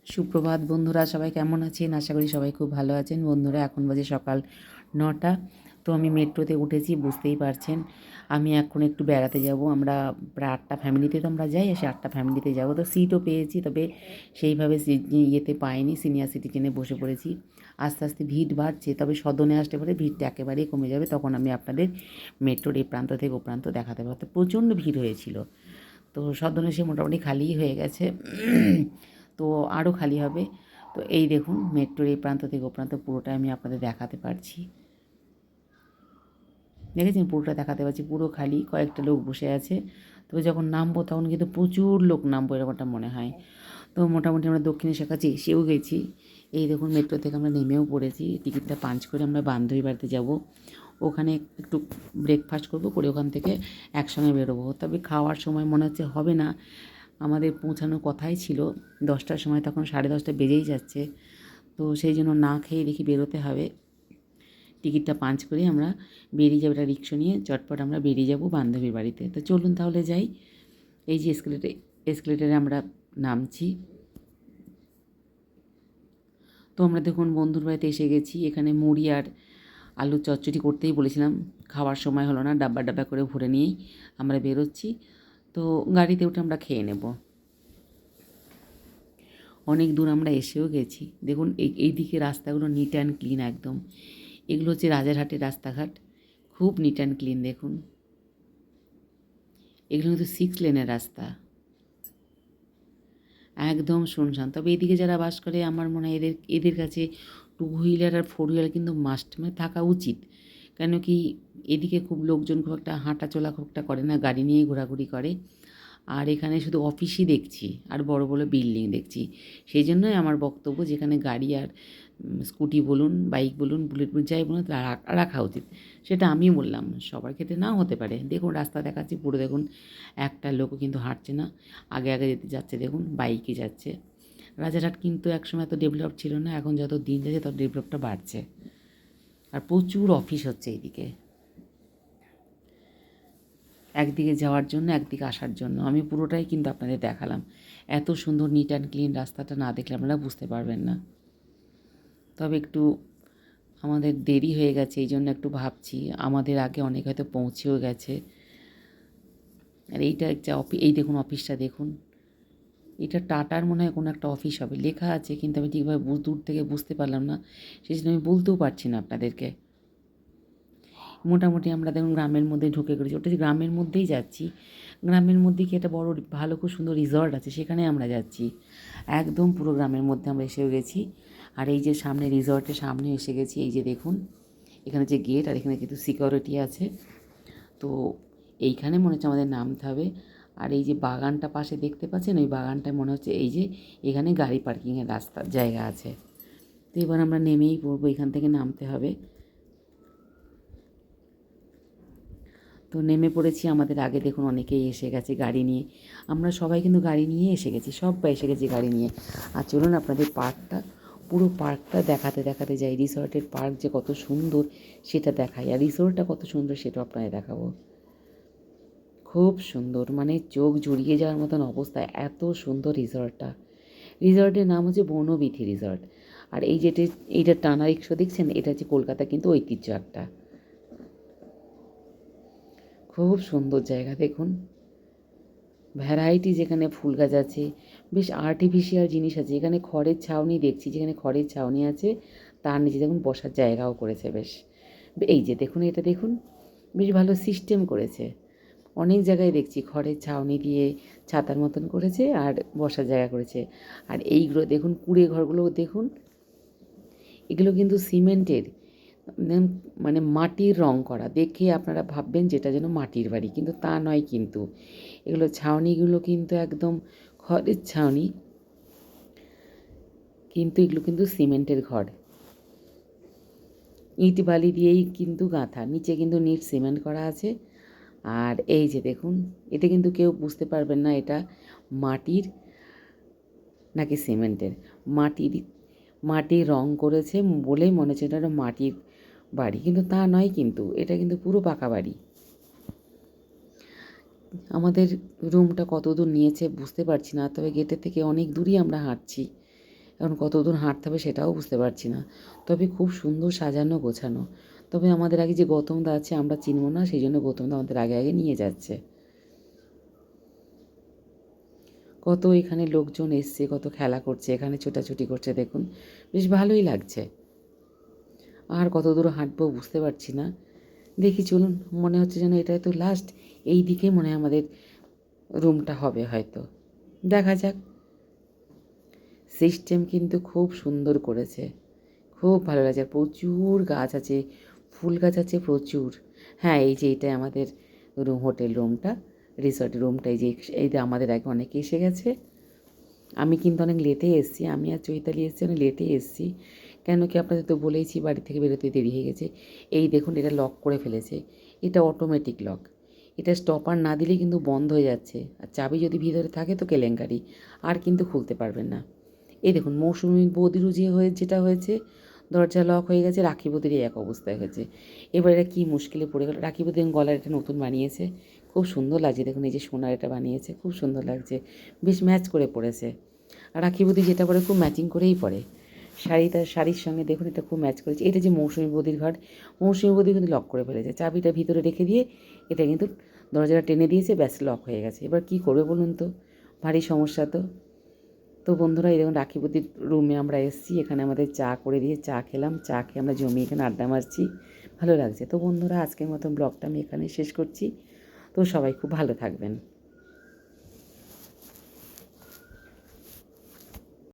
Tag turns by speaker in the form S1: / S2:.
S1: সুপ্রভাত বন্ধুরা, সবাই কেমন আছেন? আশা করি সবাই খুব ভালো আছেন। বন্ধুরা, এখন বাজে সকাল 9টা। তো আমি মেট্রোতে উঠেছি, বুঝতেই পারছেন। আমি এখন একটু বেড়াতে যাব। আমরা প্রায় 8টা ফ্যামিলিতে তো আমরা যাই, এসে 8টা ফ্যামিলিতে যাব। তো সিটও পেয়েছি, তবে সেইভাবে ইয়েতে পাইনি, সিনিয়র সিটিজেনে বসে পড়েছি। আস্তে আস্তে ভিড় বাড়ছে, তবে সদনে আসলে পরে ভিড়টা একেবারেই কমে যাবে। তখন আমি আপনাদের মেট্রোর এই প্রান্ত থেকে ও প্রান্ত দেখাতে পারবো। তো প্রচণ্ড ভিড় হয়েছিল। তো সদনে সে মোটামুটি খালিই হয়ে গেছে। তো আরও খালি হবে। তো এই দেখুন, মেট্রোর এই প্রান্ত থেকে ও প্রান্ত পুরোটা আমি আপনাদের দেখাতে পারছি। দেখেছেন, পুরোটা দেখাতে পারছি, পুরো খালি, কয়েকটা লোক বসে আছে। তবে যখন নামবো তখন কিন্তু প্রচুর লোক নামবো, এরকমটা মনে হয়। তো মোটামুটি আমরা দক্ষিণেশ্বর কাছে এসেও গেছি। এই দেখুন, মেট্রো থেকে আমরা নেমেও পড়েছি। টিকিটটা পাঞ্চ করে আমরা বান্ধবী বাড়িতে যাব। ওখানে একটু ব্রেকফাস্ট করবো, করে ওখান থেকে একসঙ্গে বেরোবো। তবে খাওয়ার সময় মনে হচ্ছে হবে না। আমাদের পৌঁছানোর কথাই ছিল 10টার সময়, তখন 10:30 বেজেই যাচ্ছে। তো সেই জন্য না খেয়ে দেখি বেরোতে হবে। টিকিটটা পাঞ্চ করে আমরা বেরিয়ে যাবো, একটা রিক্সা নিয়ে চটপট আমরা বেরিয়ে যাব বান্ধবীর বাড়িতে। তো চলুন তাহলে যাই। এই যে এসকেলেটারে আমরা নামছি। তো আমরা দেখুন বন্ধুর বাড়িতে এসে গেছি। এখানে মুড়ি আর আলুর চচ্চড়ি করতেই বলেছিলাম, খাওয়ার সময় হলো না, ডাব্বা ডাব্বা করে ভরে নিয়েই আমরা বেরোচ্ছি। তো গাড়িতে উঠে আমরা খেয়ে নেব। অনেক দূর আমরা এসেও গেছি। দেখুন এই দিকে রাস্তাগুলো নিট অ্যান্ড ক্লিন একদম। এগুলো হচ্ছে রাজারহাটের রাস্তাঘাট, খুব নিট অ্যান্ড ক্লিন। দেখুন, এগুলো কিন্তু 6 লেনের রাস্তা, একদম শুনশান। তবে এদিকে যারা বাস করে, আমার মনে হয় এদের কাছে 2 হুইলার আর 4 হুইলার কিন্তু মাস্ট মানে থাকা উচিত। কেন কি, এদিকে খুব লোকজন খুব একটা হাঁটা চলা খুব একটা করে না, গাড়ি নিয়েই ঘোরাঘুরি করে। আর এখানে শুধু অফিসই দেখছি আর বড় বড় বিল্ডিং দেখছি। সেই জন্যই আমার বক্তব্য, যেখানে গাড়ি আর স্কুটি বলুন, বাইক বলুন, বুলেট বলুন, যাই বলুন, তা রাখা উচিত। সেটা আমি বললাম, সবার ক্ষেত্রে নাও হতে পারে। দেখুন রাস্তা দেখাচ্ছি পুরো, দেখুন একটা লোকও কিন্তু হাঁটছে না, আগে আগে যেতে যাচ্ছে, দেখুন বাইকে যাচ্ছে। রাজারহাট কিন্তু একসময় এত ডেভেলপ ছিল না, এখন যত দিন যাচ্ছে তত ডেভেলপটা বাড়ছে। আর প্রচুর অফিস হচ্ছে এইদিকে, একদিকে যাওয়ার জন্য একদিকে আসার জন্য। আমি পুরোটাই কিন্তু আপনাদের দেখালাম। এত সুন্দর নিট অ্যান্ড ক্লিন রাস্তাটা না দেখলে আপনারা বুঝতে পারবেন না। তবে একটু আমাদের দেরি হয়ে গেছে, এই জন্য একটু ভাবছি, আমাদের আগে অনেক হয়তো পৌঁছেও গেছে। আর এইটা একটা এই দেখুন অফিসটা দেখুন, এটা টাটার মনে হয় কোনো একটা অফিস হবে, লেখা আছে, কিন্তু আমি ঠিকভাবে দূর থেকে বুঝতে পারলাম না, সেই জন্য আমি বলতেও পারছি না আপনাদেরকে। মোটামুটি আমরা দেখুন গ্রামের মধ্যে ঢুকে গেছি, ওটা গ্রামের মধ্যেই যাচ্ছি। গ্রামের মধ্যে কি একটা বড় ভালো খুব সুন্দর রিসর্ট আছে, সেখানে আমরা যাচ্ছি। একদম পুরো গ্রামের মধ্যে আমরা এসেও গেছি। আর এই যে সামনে রিসর্টের সামনে এসে গেছি, এই যে দেখুন এখানে যে গেট, আর এখানে কিন্তু সিকিউরিটি আছে। তো এইখানে মনে হচ্ছে আমাদের নামতে হবে। আর এই যে বাগানটা পাশে দেখতে পাচ্ছেন, ওই বাগানটায় মনে হচ্ছে এই যে এখানে গাড়ি পার্কিংয়ের রাস্তার জায়গা আছে। তো এবার আমরা নেমেই পড়বো, এখান থেকে নামতে হবে। তো নেমে পড়েছি, আমাদের আগে দেখুন অনেকেই এসে গেছে গাড়ি নিয়ে। আমরা সবাই কিন্তু গাড়ি নিয়ে এসে গেছি, সবাই এসে গেছি গাড়ি নিয়ে। আর চলুন আপনাদের পার্কটা, পুরো পার্কটা দেখাতে দেখাতে যাই। রিসর্টের পার্ক যে কত সুন্দর সেটা দেখাই, আর রিসর্টটা কত সুন্দর সেটাও আপনাদের দেখাবো। খুব সুন্দর, মানে চোখ জুড়িয়ে যাওয়ার মতন অবস্থা, এত সুন্দর রিসর্টটা। রিসর্টের নাম হচ্ছে বনবিথি রিসর্ট। আর এই এইটা টানা রিক্সা দেখছেন, এটা হচ্ছে কলকাতা কিন্তু ঐতিহ্য একটা। খুব সুন্দর জায়গা দেখুন, ভ্যারাইটি, যেখানে ফুল গাছ আছে, বেশ আর্টিফিশিয়াল জিনিস আছে। এখানে খড়ের ছাউনি দেখছি, যেখানে খড়ের ছাউনি আছে তার নিচে দেখুন বসার জায়গাও করেছে বেশ। এই যে দেখুন, এটা দেখুন, বেশ ভালো সিস্টেম করেছে। অনেক জায়গায় দেখছি খড়ের ছাউনি দিয়ে ছাতার মতন করেছে আর বসার জায়গা করেছে। আর এইগুলো দেখুন, কুঁড়ে ঘরগুলো দেখুন, এগুলো কিন্তু সিমেন্টের, মানে মাটির রং করা। দেখে আপনারা ভাববেন যেটা যেন মাটির বাড়ি, কিন্তু তা নয় কিন্তু। এগুলো ছাউনিগুলো কিন্তু একদম খড়ের ছাউনি, কিন্তু এগুলো কিন্তু সিমেন্টের ঘর। ইট বালি দিয়েই কিন্তু গাঁথা, নিচে কিন্তু নিট সিমেন্ট করা আছে। আর এই যে দেখুন, এটা কিন্তু কেউ বুঝতে পারবেন না এটা মাটির নাকি সিমেন্টের। মাটির মাটির রং করেছে বলেই মনে হচ্ছে এটা একটা মাটির বাড়ি, কিন্তু তা নয় কিন্তু, এটা কিন্তু পুরো পাকা বাড়ি। আমাদের রুমটা কত দূর নিয়েছে বুঝতে পারছি না, তবে গেটের থেকে অনেক দূরই আমরা হাঁটছি। এখন কত দূর হাঁটতে হবে সেটাও বুঝতে পারছি না, তবে খুব সুন্দর সাজানো গোছানো। তবে আমাদের আগে যে গৌতমদা আছে আমরা চিনব না, সেই জন্য গৌতমদা আমাদের আগে আগে নিয়ে যাচ্ছে। কত এখানে লোকজন এসছে, কত খেলা করছে, এখানে ছোটাছুটি করছে, দেখুন বেশ ভালোই লাগছে। আর কত দূর হাঁটবো বুঝতে পারছি না, দেখি চলুন। মনে হচ্ছে যেন এটাই তো লাস্ট, এই দিকে মনে হয় আমাদের রুমটা হবে হয়তো, দেখা যাক। সিস্টেম কিন্তু খুব সুন্দর করেছে, খুব ভালো লাগছে। প্রচুর গাছ আছে, ফুল গাছ আছে প্রচুর। হ্যাঁ, এই যে এইটা আমাদের রুম, হোটেল রুমটা, রিসর্ট রুমটা। এই যে এইটা আমাদের আগে অনেকে এসে গেছে। আমি কিন্তু অনেক লেটে এসেছি, আমি আর চৈতালি এসেছি অনেক লেটে এসেছি। কেন কি আপনাদের তো বলেইছি বাড়ি থেকে বেরোতে দেরি হয়ে গেছে। এই দেখুন এটা লক করে ফেলেছে, এটা অটোমেটিক লক। এটা স্টপার না দিলে কিন্তু বন্ধ হয়ে যাচ্ছে, আর চাবি যদি ভিতরে থাকে তো কেলেঙ্কারি, আর কিন্তু খুলতে পারবেন না। এই দেখুন মৌসুমি বৌদিরও যেটা হয়েছে, দরজা লক হয়ে গেছে, রাখি বৌদিরই এক অবস্থায় হয়েছে। এবার এটা কী মুশকিলে পড়ে গেল। রাখি বৌদি গলার এটা নতুন বানিয়েছে, খুব সুন্দর লাগছে। দেখুন এই যে সোনার এটা বানিয়েছে, খুব সুন্দর লাগছে, বেশ ম্যাচ করে পড়েছে। আর রাখি বৌদি যেটা পরে খুব ম্যাচিং করেই পরে, শাড়ির সঙ্গে দেখুন এটা খুব ম্যাচ করেছে। এটা যে মৌসুমি বৌদির ঘর, মৌসুমি বৌদি কিন্তু লক করে ফেলেছে, চাবিটা ভিতরে রেখে দিয়ে এটা কিন্তু দরজাটা টেনে দিয়েছে, ব্যাস লক হয়ে গেছে। এবার কী করবে বলুন তো, ভারী সমস্যা তো। তো বন্ধুরা এই দেখুন রাখি বৌদির রুমে আমরা এসেছি, এখানে আমাদের চা করে দিয়ে চা খেলাম, চা খেয়ে আমরা জমিয়ে এখানে আড্ডা মারছি, ভালো লাগছে। তো বন্ধুরা আজকের মতন ব্লগটা আমি এখানে শেষ করছি। তো সবাই খুব ভালো থাকবেন।